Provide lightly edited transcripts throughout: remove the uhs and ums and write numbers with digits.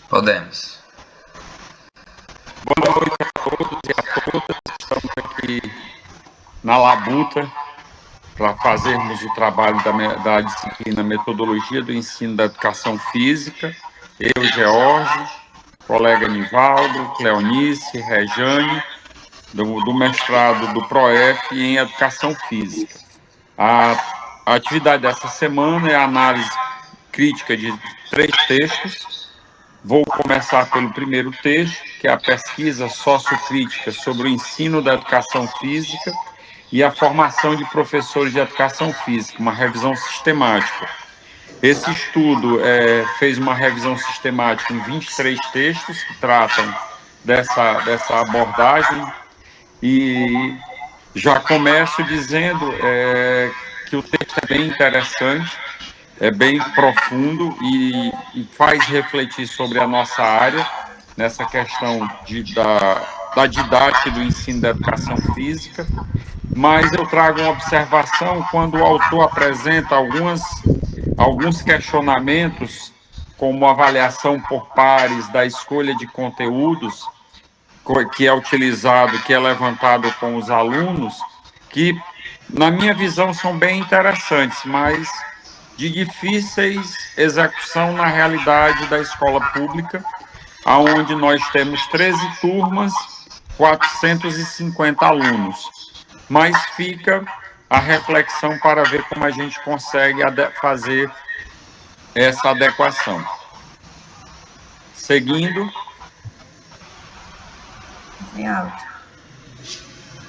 Podemos. Boa noite a todos e a todas. Estamos aqui na labuta para fazermos o trabalho da disciplina Metodologia do Ensino da Educação Física. Eu, George, colega Nivaldo, Cleonice, Rejane, do mestrado do PROEF em Educação Física. A atividade dessa semana é a análise crítica de 3 textos. Vou começar pelo primeiro texto, que é a pesquisa sociocrítica sobre o ensino da educação física e a formação de professores de educação física, uma revisão sistemática. Esse estudo fez uma revisão sistemática em 23 textos que tratam dessa abordagem, e já começo dizendo que o texto é bem interessante, é bem profundo e faz refletir sobre a nossa área, nessa questão da didática e do ensino da educação física, mas eu trago uma observação quando o autor apresenta alguns questionamentos, como avaliação por pares da escolha de conteúdos que é utilizado, que é levantado com os alunos, que, na minha visão, são bem interessantes, mas de difíceis execução na realidade da escola pública, onde nós temos 13 turmas, 450 alunos. Mas fica a reflexão para ver como a gente consegue fazer essa adequação. Seguindo.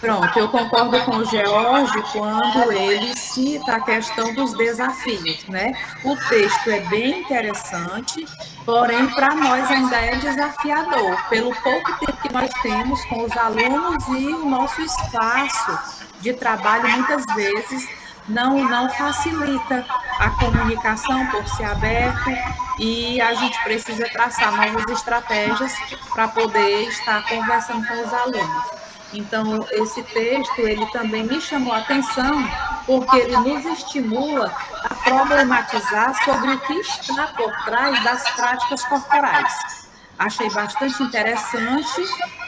Pronto, eu concordo com o George quando ele cita a questão dos desafios, né? O texto é bem interessante, porém, para nós ainda é desafiador, pelo pouco tempo que nós temos com os alunos e o nosso espaço de trabalho, muitas vezes, não facilita a comunicação por ser aberto e a gente precisa traçar novas estratégias para poder estar conversando com os alunos. Então, esse texto, ele também me chamou a atenção, porque ele nos estimula a problematizar sobre o que está por trás das práticas corporais. Achei bastante interessante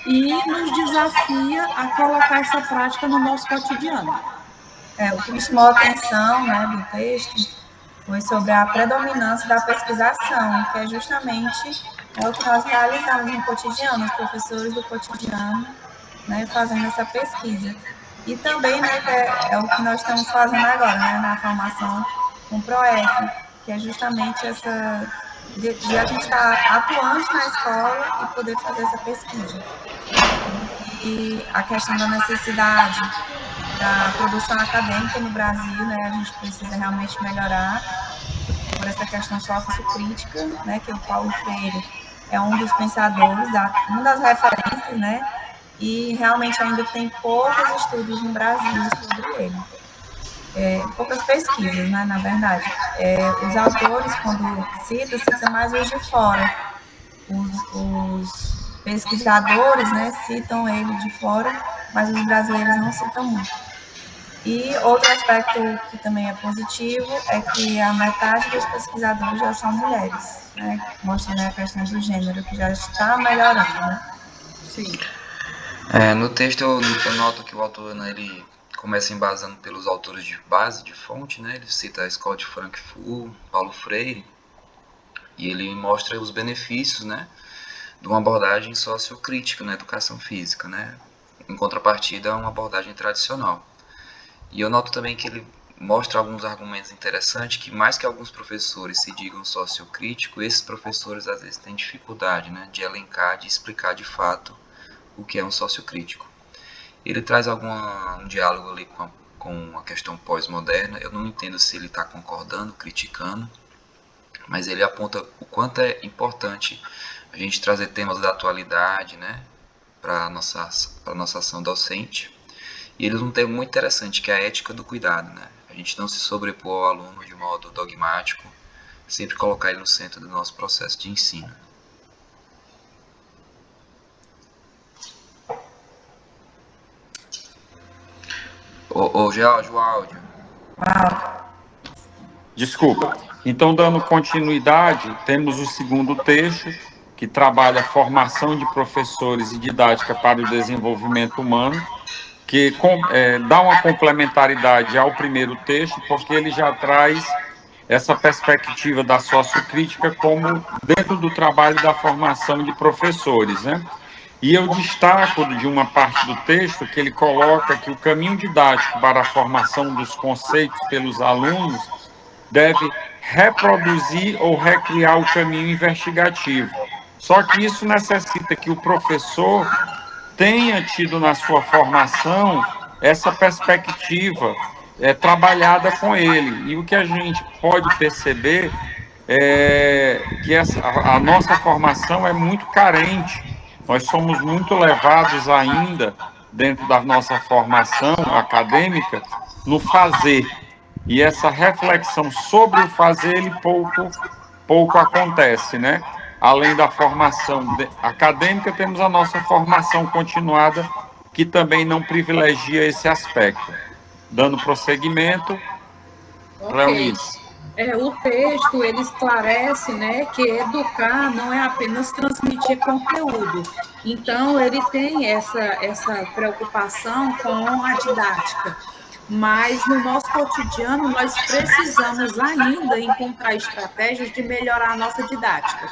e nos desafia a colocar essa prática no nosso cotidiano. O que me chamou a atenção, né, do texto foi sobre a predominância da pesquisação, que é justamente o que nós realizamos no cotidiano, os professores do cotidiano, né, fazendo essa pesquisa. E também, né, que é o que nós estamos fazendo agora, né, na formação com o PROEF, que é justamente essa de a gente estar atuante na escola e poder fazer essa pesquisa. E a questão da necessidade da produção acadêmica no Brasil, né, a gente precisa realmente melhorar por essa questão sociocrítica, né, que o Paulo Freire é um dos pensadores, uma das referências, né, e realmente ainda tem poucos estudos no Brasil sobre ele. Poucas pesquisas, né, na verdade. Os autores, quando citam mais os de fora. Os pesquisadores, né, citam ele de fora, mas os brasileiros não citam muito. E outro aspecto que também é positivo é que a metade dos pesquisadores já são mulheres, né, mostrando a questão do gênero, que já está melhorando, né? Sim. No texto eu noto que o autor, né, ele começa embasando pelos autores de base, de fonte, né? Ele cita a escola de Frankfurt, Paulo Freire, e ele mostra os benefícios, né, de uma abordagem sociocrítica na educação física, né, em contrapartida a uma abordagem tradicional. E eu noto também que ele mostra alguns argumentos interessantes que, mais que alguns professores se digam sociocríticos, esses professores às vezes têm dificuldade, né, de elencar, de explicar de fato o que é um sociocrítico. Ele traz um diálogo ali com a questão pós-moderna. Eu não entendo se ele está concordando, criticando, mas ele aponta o quanto é importante a gente trazer temas da atualidade, né, para a nossa ação docente. E ele usa um termo muito interessante, que é a ética do cuidado, né? A gente não se sobrepor ao aluno de modo dogmático, sempre colocar ele no centro do nosso processo de ensino. George, o áudio. Desculpa. Então, dando continuidade, temos o segundo texto, que trabalha a formação de professores e didática para o desenvolvimento humano, que dá uma complementaridade ao primeiro texto, porque ele já traz essa perspectiva da sociocrítica como dentro do trabalho da formação de professores, né? E eu destaco de uma parte do texto que ele coloca que o caminho didático para a formação dos conceitos pelos alunos deve reproduzir ou recriar o caminho investigativo. Só que isso necessita que o professor tenha tido na sua formação essa perspectiva trabalhada com ele. E o que a gente pode perceber é que a nossa formação é muito carente. Nós somos muito levados ainda, dentro da nossa formação acadêmica, no fazer. E essa reflexão sobre o fazer, ele pouco acontece, né? Além da formação acadêmica, temos a nossa formação continuada, que também não privilegia esse aspecto. Dando prosseguimento, Cleonice. O texto, ele esclarece, né, que educar não é apenas transmitir conteúdo. Então, ele tem essa preocupação com a didática. Mas, no nosso cotidiano, nós precisamos ainda encontrar estratégias de melhorar a nossa didática.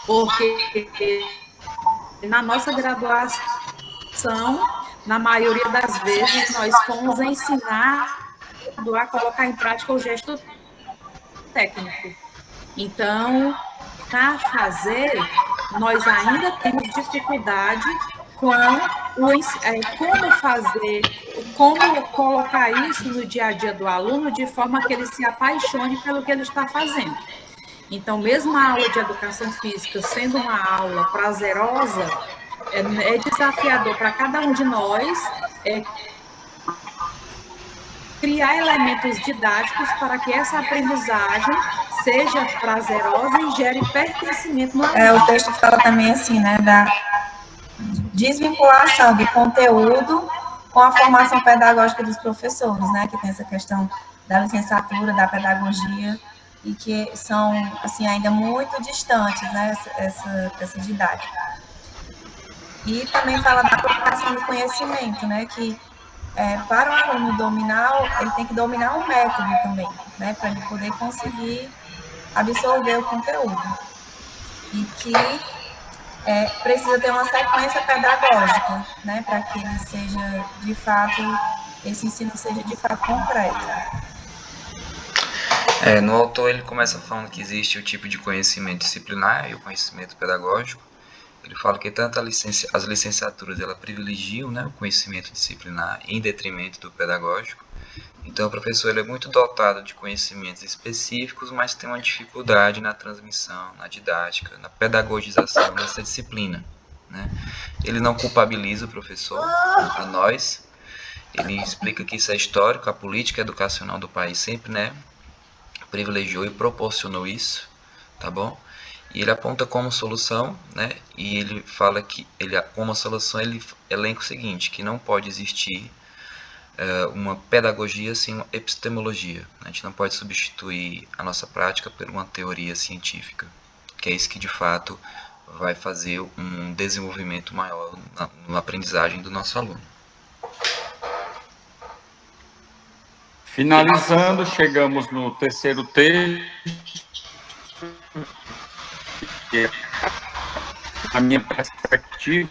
Porque na nossa graduação, na maioria das vezes, nós fomos ensinar a colocar em prática o gesto técnico. Então, para fazer, nós ainda temos dificuldade com como fazer, como colocar isso no dia a dia do aluno de forma que ele se apaixone pelo que ele está fazendo. Então, mesmo a aula de educação física sendo uma aula prazerosa, é desafiador para cada um de nós criar elementos didáticos para que essa aprendizagem seja prazerosa e gere pertencimento no aluno. O texto fala também assim, né, da desvinculação do conteúdo com a formação pedagógica dos professores, né, que tem essa questão da licenciatura, da pedagogia, e que são, assim, ainda muito distantes, né, essa didática. E também fala da aplicação do conhecimento, né, que para o aluno dominar, ele tem que dominar o método também, né, para ele poder conseguir absorver o conteúdo. E que precisa ter uma sequência pedagógica, né, para que ele seja, de fato, esse ensino seja, de fato, completo. No autor, ele começa falando que existe o tipo de conhecimento disciplinar e o conhecimento pedagógico. Ele fala que tanto as licenciaturas ela privilegiam, né, o conhecimento disciplinar em detrimento do pedagógico. Então, o professor ele é muito dotado de conhecimentos específicos, mas tem uma dificuldade na transmissão, na didática, na pedagogização dessa disciplina, né? Ele não culpabiliza o professor, a nós. Ele explica que isso é histórico, a política educacional do país sempre, né, privilegiou e proporcionou isso, tá bom? E ele aponta como solução, né? E ele fala que como solução ele elenca o seguinte, que não pode existir uma pedagogia sem uma epistemologia. A gente não pode substituir a nossa prática por uma teoria científica, que é isso que de fato vai fazer um desenvolvimento maior na aprendizagem do nosso aluno. Finalizando, chegamos no terceiro texto, que, na minha perspectiva,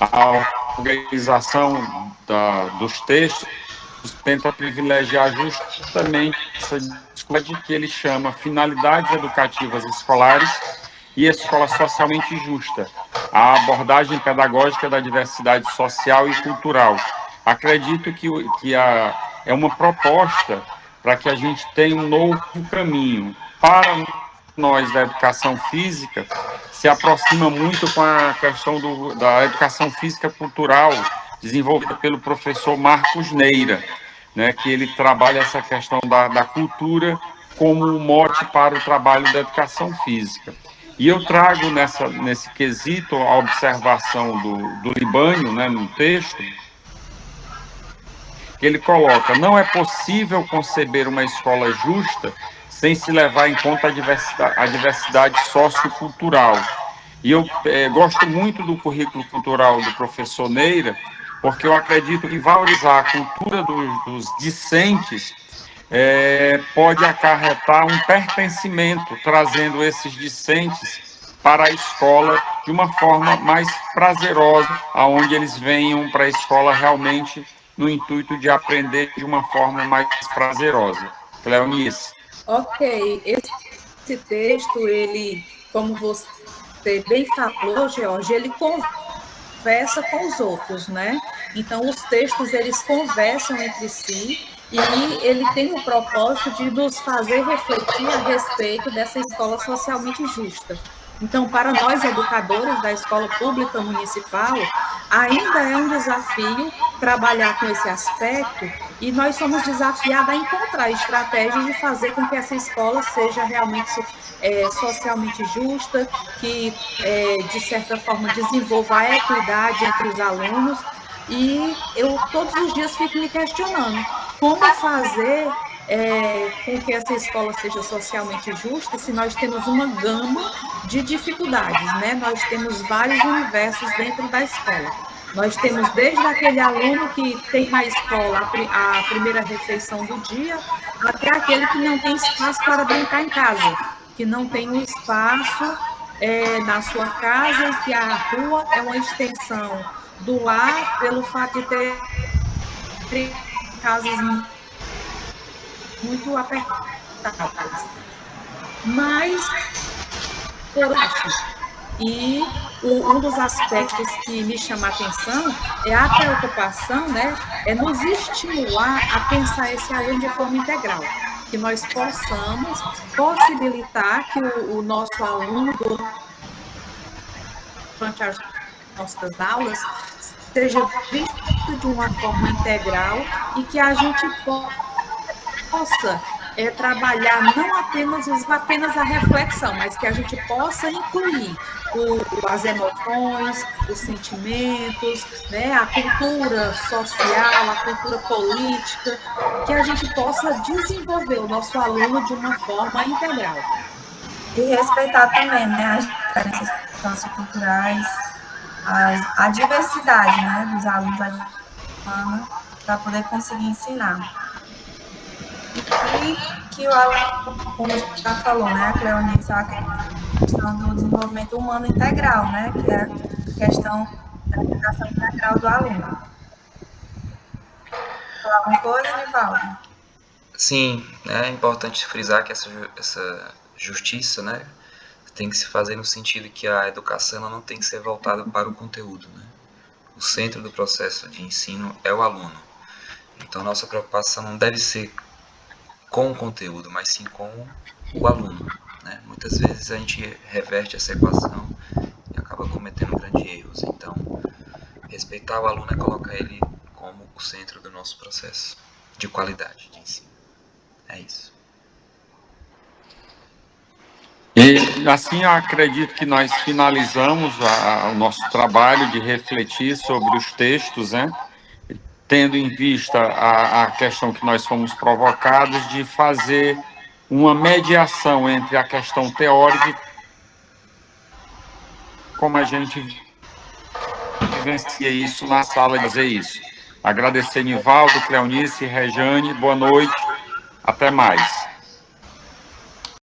a organização dos textos tenta privilegiar justamente essa discussão que ele chama finalidades educativas escolares e escola socialmente justa, a abordagem pedagógica da diversidade social e cultural. Acredito que é uma proposta para que a gente tenha um novo caminho. Para nós da educação física, se aproxima muito com a questão da educação física cultural, desenvolvida pelo professor Marcos Neira, né, que ele trabalha essa questão da cultura como mote para o trabalho da educação física. E eu trago nesse quesito a observação do Libânio, né, no texto, que ele coloca: não é possível conceber uma escola justa sem se levar em conta a diversidade sociocultural. E eu gosto muito do currículo cultural do professor Neira, porque eu acredito que valorizar a cultura dos discentes pode acarretar um pertencimento, trazendo esses discentes para a escola de uma forma mais prazerosa, aonde eles venham para a escola realmente no intuito de aprender de uma forma mais prazerosa. Cleonice. Ok, esse texto, ele, como você bem falou, George, ele conversa com os outros, né? Então, os textos, eles conversam entre si e ele tem o propósito de nos fazer refletir a respeito dessa escola socialmente justa. Então, para nós, educadores da escola pública municipal, ainda é um desafio trabalhar com esse aspecto e nós somos desafiados a encontrar estratégias de fazer com que essa escola seja realmente socialmente justa, que, de certa forma, desenvolva a equidade entre os alunos. E eu, todos os dias, fico me questionando como fazer com que essa escola seja socialmente justa se nós temos uma gama de dificuldades, né? Nós temos vários universos dentro da escola. Nós temos desde aquele aluno que tem na escola a primeira refeição do dia, até aquele que não tem espaço para brincar em casa, que não tem um espaço na sua casa e que a rua é uma extensão do lar, pelo fato de ter casas muito apertadas. Mas, por isso, e um dos aspectos que me chama a atenção é a preocupação, né, é nos estimular a pensar esse aluno de forma integral, que nós possamos possibilitar que o nosso aluno, durante as nossas aulas, seja visto de uma forma integral e que a gente possa trabalhar não apenas a reflexão, mas que a gente possa incluir as emoções, os sentimentos, né, a cultura social, a cultura política, que a gente possa desenvolver o nosso aluno de uma forma integral. E respeitar também, né, as diferenças socioculturais, a diversidade, né, dos alunos para poder conseguir ensinar. E que o aluno, como já falou, né, a Cleonice, a questão do desenvolvimento humano integral, né, que é a questão da educação integral do aluno. Falar alguma coisa, Nivaldo? Sim, é importante frisar que essa justiça, né, tem que se fazer no sentido que a educação não tem que ser voltada para o conteúdo, né? O centro do processo de ensino é o aluno. Então, nossa preocupação não deve ser com o conteúdo, mas sim com o aluno, né? Muitas vezes a gente reverte essa equação e acaba cometendo grandes erros. Então, respeitar o aluno é colocar ele como o centro do nosso processo de qualidade de ensino. É isso. E assim, eu acredito que nós finalizamos o nosso trabalho de refletir sobre os textos, né? Tendo em vista a questão que nós fomos provocados de fazer uma mediação entre a questão teórica, como a gente vivencia isso na sala de fazer isso. Agradecer Nivaldo, Cleonice, Rejane, boa noite, até mais.